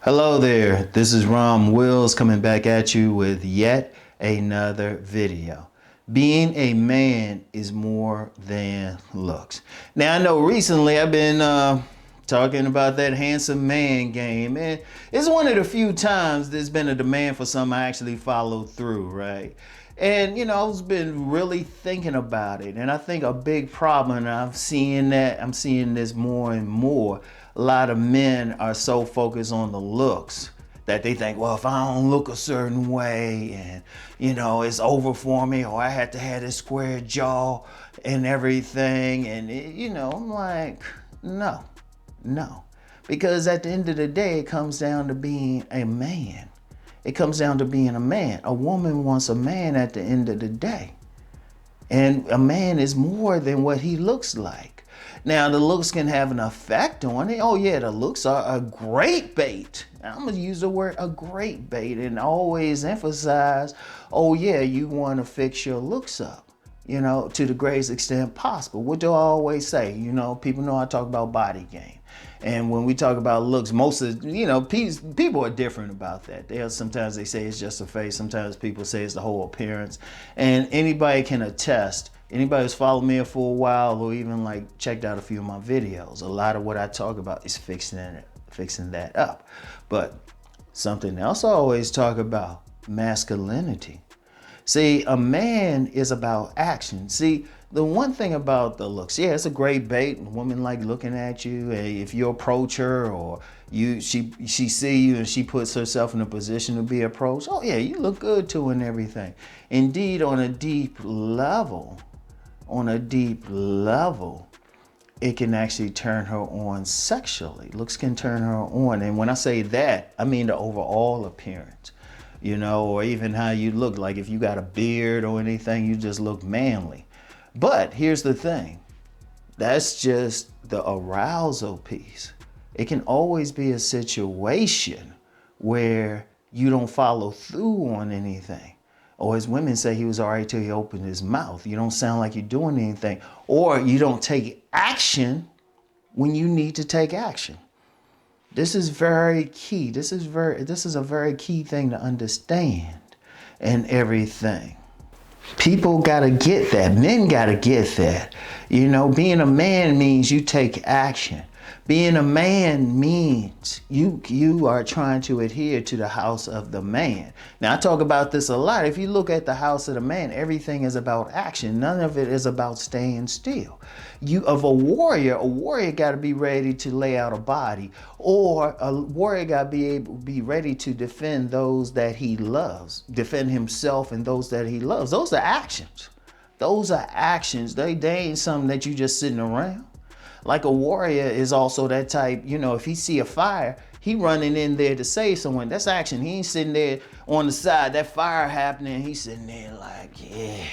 Hello there, this is Rom Wills coming back at you with yet another video. Being a man is more than looks. Now I know recently I've been talking about that handsome man game, and it's one of the few times there's been a demand for something I actually followed through, right? And I've been really thinking about it, and I think a big problem, and I'm seeing this more and more. A lot of men are so focused on the looks that they think, well, if I don't look a certain way and it's over for me, or I had to have this square jaw and everything, and I'm like, no, because at the end of the day, it comes down to being a man. It comes down to being a man. A woman wants a man at the end of the day. And a man is more than what he looks like. Now, the looks can have an effect on it. Oh yeah, the looks are a great bait. I'm gonna use the word a great bait and always emphasize, oh yeah, you wanna fix your looks up, to the greatest extent possible. What do I always say? People know I talk about body game. And when we talk about looks, most of people are different about that. Sometimes they say it's just a face. Sometimes people say it's the whole appearance. And anybody can attest. Anybody who's followed me for a while, or even checked out a few of my videos, a lot of what I talk about is fixing that up. But something else I always talk about: masculinity. See, a man is about action. See, the one thing about the looks, yeah, it's a great bait. Women like looking at you. If you approach her, or she see you and she puts herself in a position to be approached, oh yeah, you look good to her and everything. Indeed, on a deep level, it can actually turn her on sexually. Looks can turn her on. And when I say that, I mean the overall appearance. Or even how you look. Like if you got a beard or anything, you just look manly. But here's the thing, that's just the arousal piece. It can always be a situation where you don't follow through on anything. Or as women say, he was all right till he opened his mouth. You don't sound like you're doing anything. Or you don't take action when you need to take action. This is very key. This is a very key thing to understand and everything. People gotta get that. Men gotta get that. Being a man means you take action. Being a man means you are trying to adhere to the house of the man. Now, I talk about this a lot. If you look at the house of the man, everything is about action. None of it is about staying still. A warrior got to be ready to lay out a body, or a warrior got to be ready to defend those that he loves, defend himself and those that he loves. Those are actions. They ain't something that you just sitting around. Like a warrior is also that type, if he see a fire, he running in there to save someone. That's action. He ain't sitting there on the side, that fire happening, he's sitting there like, yeah,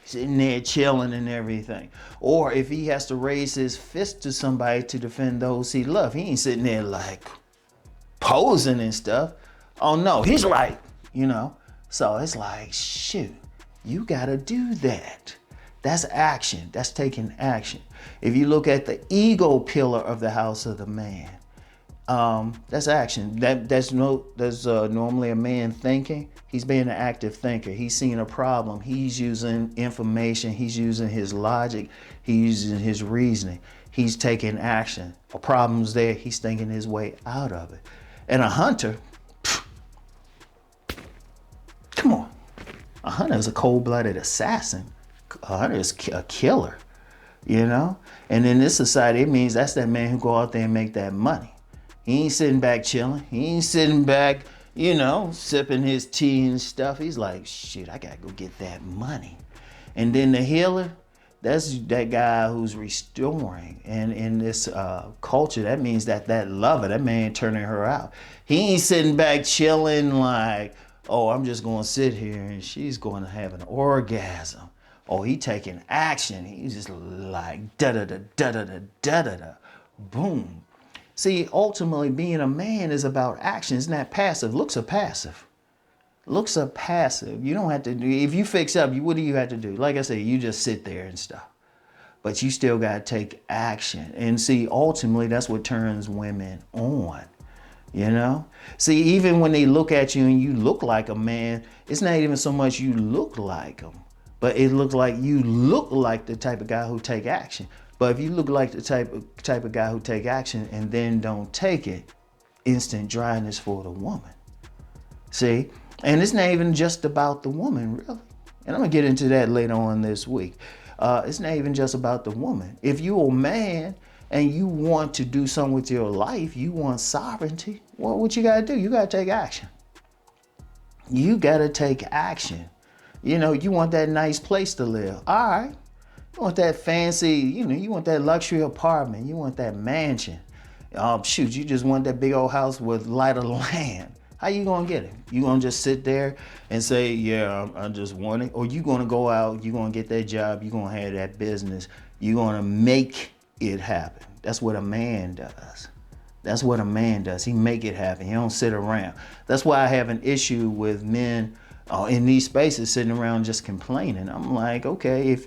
sitting there chilling and everything. Or if he has to raise his fist to somebody to defend those he loves, he ain't sitting there like posing and stuff. Oh no, he's right, So it's like, shoot, you gotta do that. That's action. That's taking action. If you look at the ego pillar of the house of the man, that's action. That's normally a man thinking. He's being an active thinker. He's seeing a problem. He's using information. He's using his logic. He's using his reasoning. He's taking action. A problem's there. He's thinking his way out of it. And a hunter, come on. A hunter is a cold-blooded assassin. A hunter is a killer, And in this society, it means that's that man who go out there and make that money. He ain't sitting back chilling. He ain't sitting back, sipping his tea and stuff. He's like, shit, I gotta go get that money. And then the healer, that's that guy who's restoring. And in this culture, that means that lover, that man turning her out. He ain't sitting back chilling like, oh, I'm just gonna sit here and she's going to have an orgasm. Oh, he taking action. He's just like da-da-da-da-da-da-da-da-da. Boom. See, ultimately being a man is about action. It's not passive. Looks are passive. Looks are passive. You don't have to do, if you fix up, what do you have to do? Like I said, you just sit there and stuff. But you still got to take action. And see, ultimately, that's what turns women on. You know? See, even when they look at you and you look like a man, it's not even so much you look like them, but it looks like you look like the type of guy who take action. But if you look like the type of guy who take action and then don't take it, instant dryness for the woman. See? And it's not even just about the woman, really. And I'm gonna get into that later on this week. It's not even just about the woman. If you're a man and you want to do something with your life, you want sovereignty, well, what you gotta do? You gotta take action. You gotta take action. You know, you want that nice place to live. All right. You want that fancy, you want that luxury apartment. You want that mansion. Shoot, you just want that big old house with light of land. How you gonna get it? You gonna just sit there and say, yeah, I just want it? Or you gonna go out, you gonna get that job, you gonna have that business, you gonna make it happen. That's what a man does. That's what a man does. He make it happen. He don't sit around. That's why I have an issue with men in these spaces sitting around just complaining. I'm like, okay,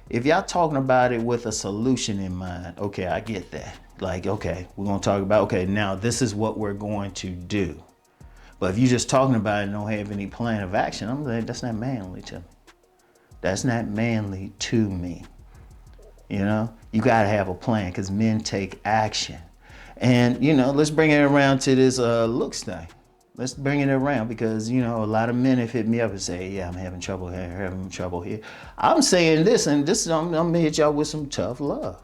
if y'all talking about it with a solution in mind, okay, I get that. Like, okay, we're gonna talk about, okay, now this is what we're going to do. But if you're just talking about it and don't have any plan of action, I'm like, that's not manly to me. That's not manly to me. You know, you gotta have a plan because men take action. And, let's bring it around to this looks thing. Let's bring it around because, a lot of men have hit me up and say, yeah, I'm having trouble here, having trouble here. I'm saying this, and I'm gonna hit y'all with some tough love.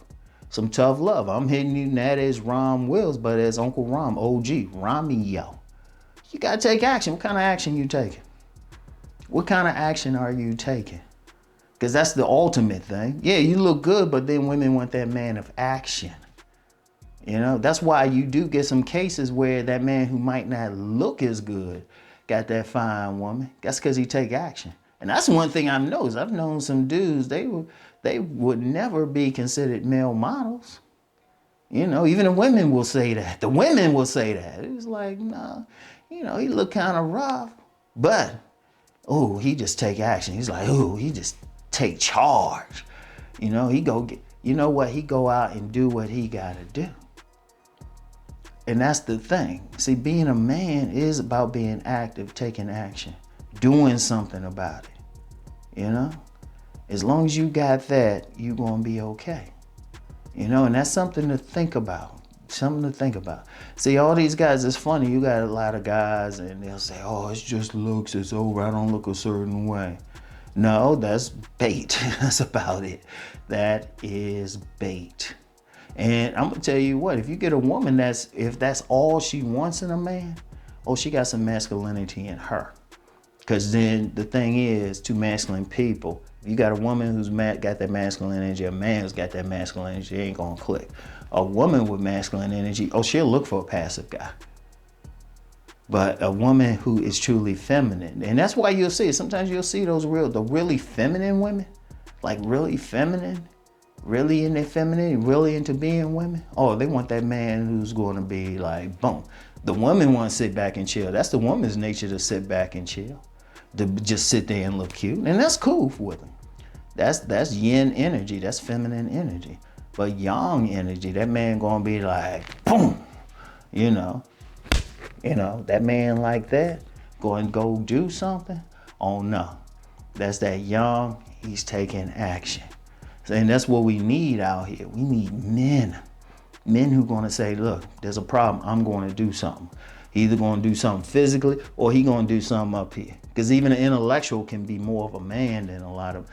Some tough love. I'm hitting you not as Rom Wills, but as Uncle Rom, OG, Romeo. You gotta take action. What kind of action you taking? What kind of action are you taking? Because that's the ultimate thing. Yeah, you look good, but then women want that man of action. That's why you do get some cases where that man who might not look as good got that fine woman. That's because he take action. And that's one thing I've noticed. I've known some dudes, they would never be considered male models. Even the women will say that. The women will say that. It's like, nah, he look kind of rough, but, he just take action. He's like, he just take charge. He go get, he go out and do what he gotta do. And that's the thing. See, being a man is about being active, taking action, doing something about it. As long as you got that, you're gonna be okay. And that's something to think about. Something to think about. See, all these guys, it's funny. You got a lot of guys and they'll say, oh, it's just looks, it's over. I don't look a certain way. No, that's bait. That's about it. That is bait. And I'm gonna tell you what, if you get a woman if that's all she wants in a man, she got some masculinity in her. Because then the thing is, two masculine people, if you got a woman who's got that masculine energy, a man who's got that masculine energy, it ain't gonna click. A woman with masculine energy, she'll look for a passive guy. But a woman who is truly feminine, and that's why you'll see it. Sometimes you'll see the really feminine women, like really feminine, really in their femininity, really into being women. They want that man who's going to be like, boom. The woman wants to sit back and chill. That's the woman's nature, to sit back and chill, to just sit there and look cute, and that's cool with them. That's yin energy. That's feminine energy. But yang energy, that man gonna be like, boom, that man like that, go do something. Oh no, that's that yang. He's taking action. And that's what we need out here. We need men who gonna say, look, there's a problem. I'm going to do something. He either going to do something physically or he going to do something up here. Because even an intellectual can be more of a man than a lot of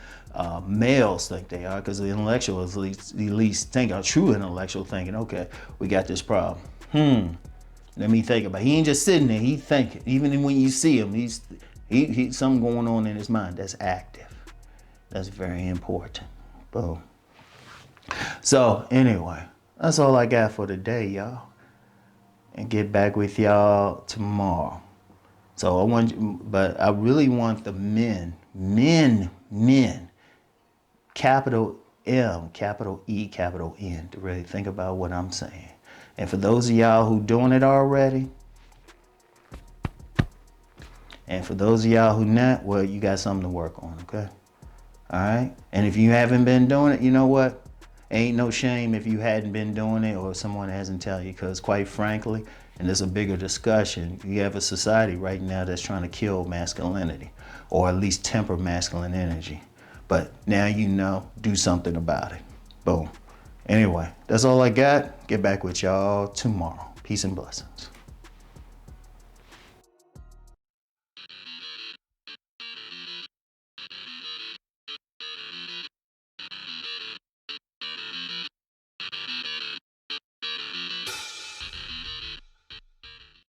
males think they are. Because the intellectual is at least think, a true intellectual thinking, okay, we got this problem. Let me think about it. He ain't just sitting there. He thinking. Even when you see him, he's something going on in his mind that's active. That's very important. Boom. So anyway, that's all I got for today, y'all. And get back with y'all tomorrow. So I really want the men, capital M, capital E, capital N, to really think about what I'm saying. And for those of y'all who doing it already, and for those of y'all who not, well, you got something to work on, okay? All right? And if you haven't been doing it, you know what? Ain't no shame if you hadn't been doing it or someone hasn't tell you, because quite frankly, and there's a bigger discussion, you have a society right now that's trying to kill masculinity, or at least temper masculine energy. But now you know, do something about it. Boom. Anyway, that's all I got. Get back with y'all tomorrow. Peace and blessings.